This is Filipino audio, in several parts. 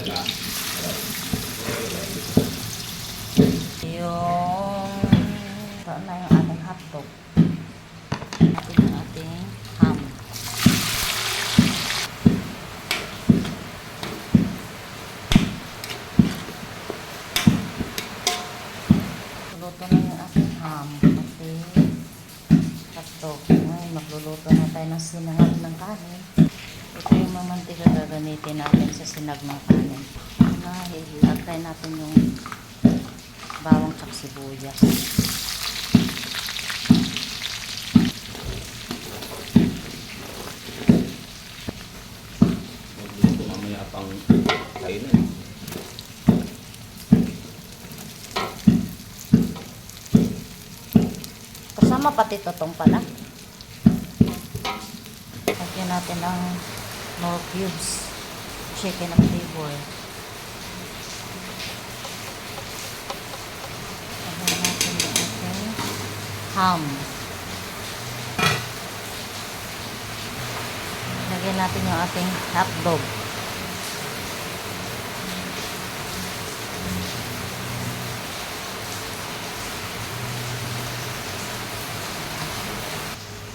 Yung ito na yung ating hotdog. Natin yung ating ham. Luto na yung ating ham. Pati hotdog. Ngayon, magluluto na tayo ng sinangag ng kanin. Ito yung mamantika gagamitin natin sa sinag ng kanin. Ilagay natin yung bawang tsaka sibuyas. Magluto mamaya pang kainan. Kasama pati totong pala. Lagyan natin ng nor cubes. Chicken of flavor. Lagyan natin yung ating ham. Lagyan natin yung ating hotdog.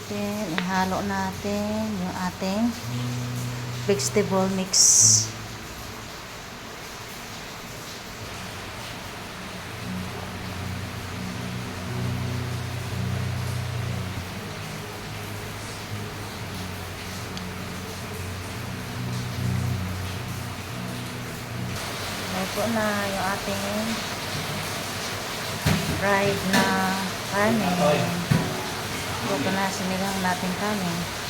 Then, ihalo natin yung ating vegetable mix. Ito na yung ating fried na kanin. Ito na sinigang natin kanin.